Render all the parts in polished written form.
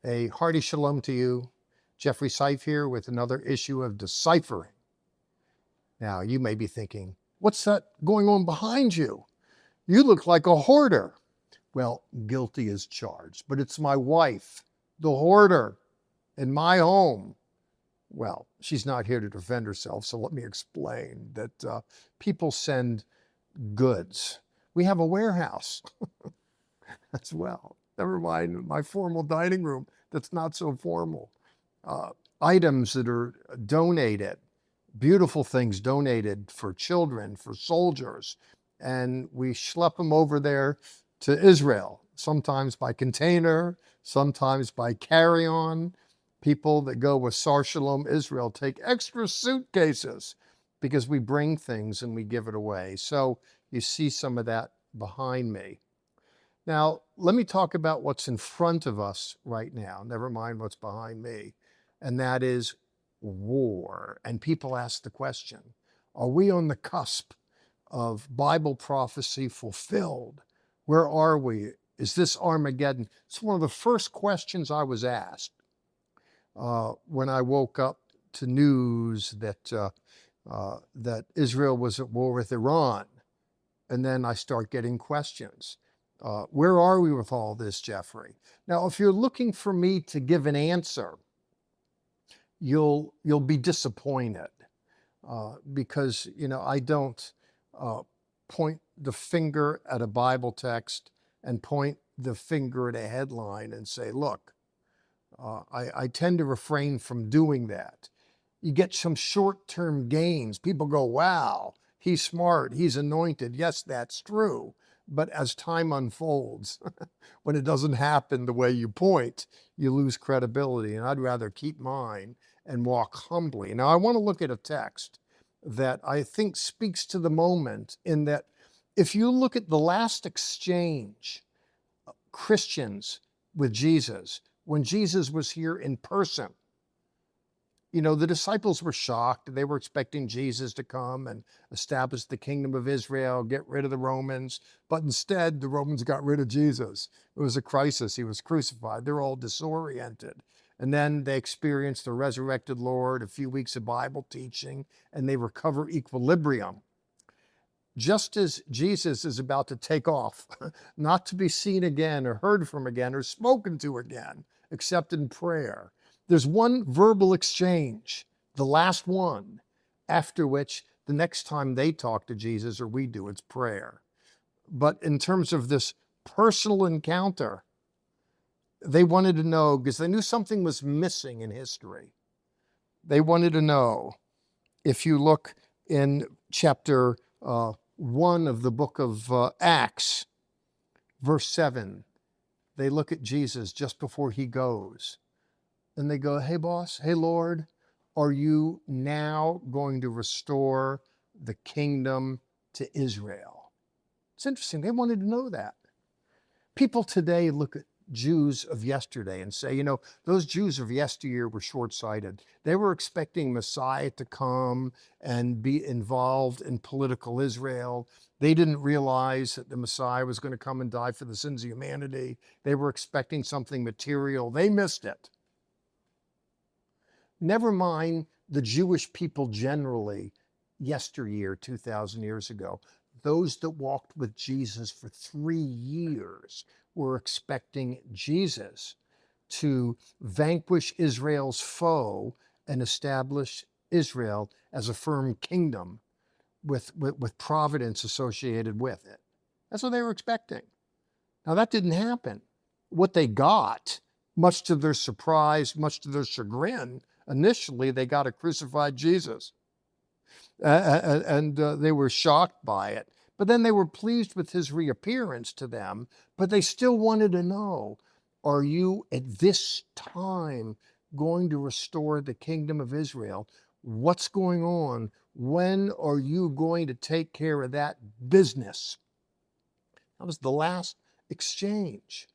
A hearty shalom to you. Jeffrey Seif here with another issue of DeSeifering. Now, you may be thinking, what's that going on behind you? You look like a hoarder. Well, guilty as charged, but it's my wife, the hoarder, in my home. Well, she's not here to defend herself, so let me explain that people send goods. We have a warehouse as well. Never mind my formal dining room that's not so formal. Items that are donated, beautiful things donated for children, for soldiers, and we schlep them over there to Israel, sometimes by container, sometimes by carry-on. People that go with Sar Shalom Israel take extra suitcases because we bring things and we give it away. So you see some of that behind me. Now, let me talk about what's in front of us right now, never mind what's behind me, and that is war. And people ask the question, are we on the cusp of Bible prophecy fulfilled? Where are we? Is this Armageddon? It's one of the first questions I was asked when I woke up to news that Israel was at war with Iran. And then I start getting questions. Where are we with all this, Jeffrey? Now, if you're looking for me to give an answer, you'll be disappointed because, I don't point the finger at a Bible text and point the finger at a headline and say, look, I tend to refrain from doing that. You get some short-term gains. People go, wow, he's smart, he's anointed. Yes, that's true. But as time unfolds, when it doesn't happen the way you point, you lose credibility. And I'd rather keep mine and walk humbly. Now, I want to look at a text that I think speaks to the moment, in that if you look at the last exchange, Christians with Jesus, when Jesus was here in person, the disciples were shocked. They were expecting Jesus to come and establish the kingdom of Israel, get rid of the Romans. But instead, the Romans got rid of Jesus. It was a crisis. He was crucified. They're all disoriented. And then they experience the resurrected Lord, a few weeks of Bible teaching, and they recover equilibrium. Just as Jesus is about to take off, not to be seen again or heard from again or spoken to again, except in prayer, there's one verbal exchange, the last one, after which the next time they talk to Jesus, or we do, it's prayer. But in terms of this personal encounter, they wanted to know, because they knew something was missing in history. They wanted to know, if you look in chapter 1 of the book of Acts, verse 7, they look at Jesus just before he goes. And they go, hey, boss, hey, Lord, are you now going to restore the kingdom to Israel? It's interesting. They wanted to know that. People today look at Jews of yesterday and say, those Jews of yesteryear were short-sighted. They were expecting Messiah to come and be involved in political Israel. They didn't realize that the Messiah was going to come and die for the sins of humanity. They were expecting something material. They missed it. Never mind the Jewish people generally, yesteryear, 2,000 years ago. Those that walked with Jesus for 3 years were expecting Jesus to vanquish Israel's foe and establish Israel as a firm kingdom with providence associated with it. That's what they were expecting. Now, that didn't happen. What they got, much to their surprise, much to their chagrin, initially, they got a crucified Jesus, and they were shocked by it. But then they were pleased with his reappearance to them, but they still wanted to know, are you at this time going to restore the kingdom of Israel? What's going on? When are you going to take care of that business? That was the last exchange.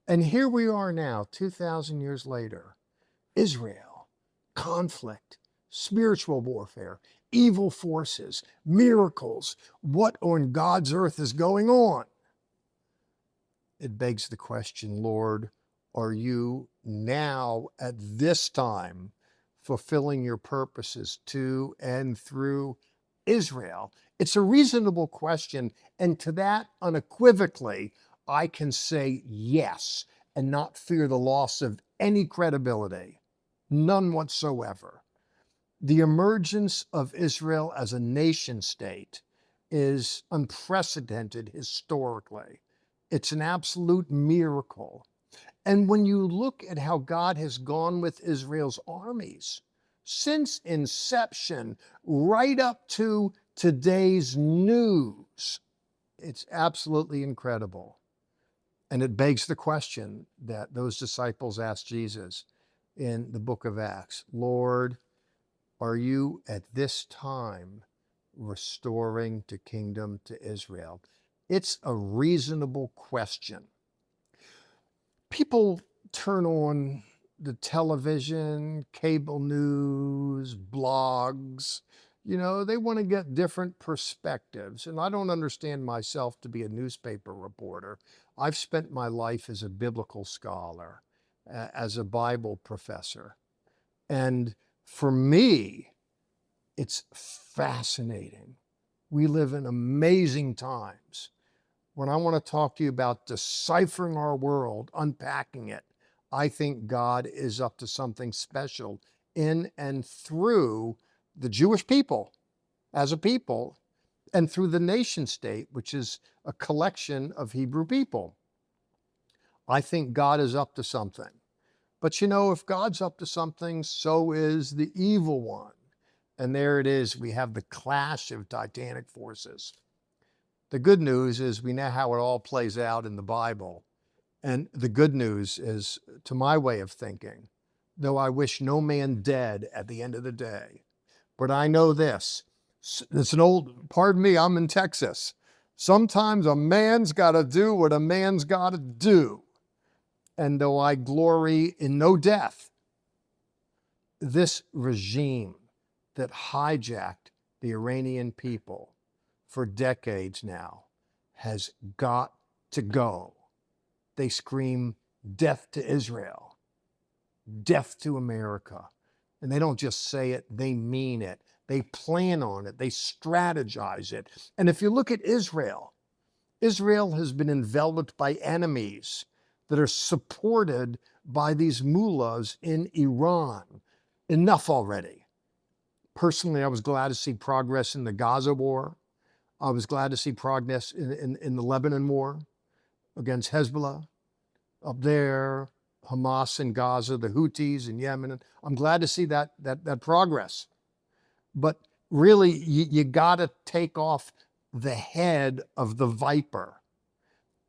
And here we are now, 2,000 years later, Israel. Conflict, spiritual warfare, evil forces, miracles. What on God's earth is going on? It begs the question, Lord, are you now at this time fulfilling your purposes to and through Israel? It's a reasonable question. And to that, unequivocally, I can say yes and not fear the loss of any credibility, none whatsoever. The emergence of Israel as a nation state is unprecedented historically. It's an absolute miracle. And when you look at how God has gone with Israel's armies since inception, right up to today's news, it's absolutely incredible. And it begs the question that those disciples asked Jesus in the book of Acts, Lord, are you at this time restoring the kingdom to Israel? It's a reasonable question. People turn on the television, cable news, blogs. They want to get different perspectives. And I don't understand myself to be a newspaper reporter. I've spent my life as a biblical scholar, as a Bible professor. And for me, it's fascinating. We live in amazing times. When I want to talk to you about deciphering our world, unpacking it, I think God is up to something special in and through the Jewish people as a people, and through the nation state, which is a collection of Hebrew people. I think God is up to something. But if God's up to something, so is the evil one. And there it is. We have the clash of titanic forces. The good news is we know how it all plays out in the Bible. And the good news is, to my way of thinking, though I wish no man dead at the end of the day, but I know this. It's pardon me, I'm in Texas. Sometimes a man's got to do what a man's got to do. And though I glory in no death, this regime that hijacked the Iranian people for decades now has got to go. They scream death to Israel, death to America. And they don't just say it, they mean it. They plan on it, they strategize it. And if you look at Israel, Israel has been enveloped by enemies that are supported by these mullahs in Iran. Enough already. Personally, I was glad to see progress in the Gaza war. I was glad to see progress in the Lebanon war against Hezbollah. Up there, Hamas in Gaza, the Houthis in Yemen. I'm glad to see that progress. But really, you got to take off the head of the viper.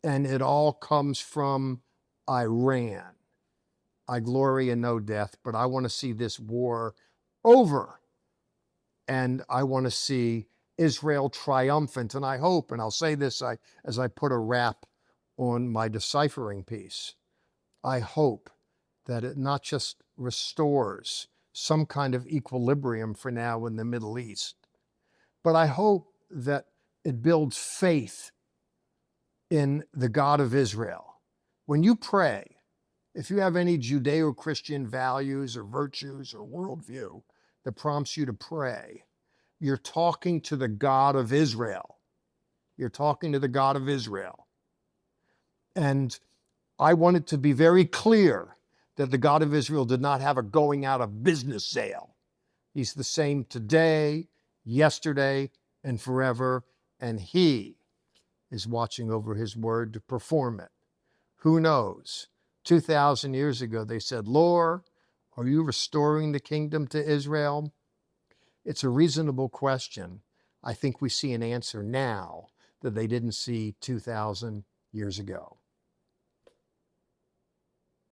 And it all comes from Iran. I glory in no death, but I want to see this war over. And I want to see Israel triumphant. And I hope, and I'll say this as I put a wrap on my deciphering piece, I hope that it not just restores some kind of equilibrium for now in the Middle East, but I hope that it builds faith in the God of Israel. When you pray, if you have any Judeo-Christian values or virtues or worldview that prompts you to pray, you're talking to the God of Israel. You're talking to the God of Israel. And I want it to be very clear that the God of Israel did not have a going out of business sale. He's the same today, yesterday, and forever, and he is watching over his word to perform it. Who knows? 2,000 years ago, they said, Lord, are you restoring the kingdom to Israel? It's a reasonable question. I think we see an answer now that they didn't see 2,000 years ago.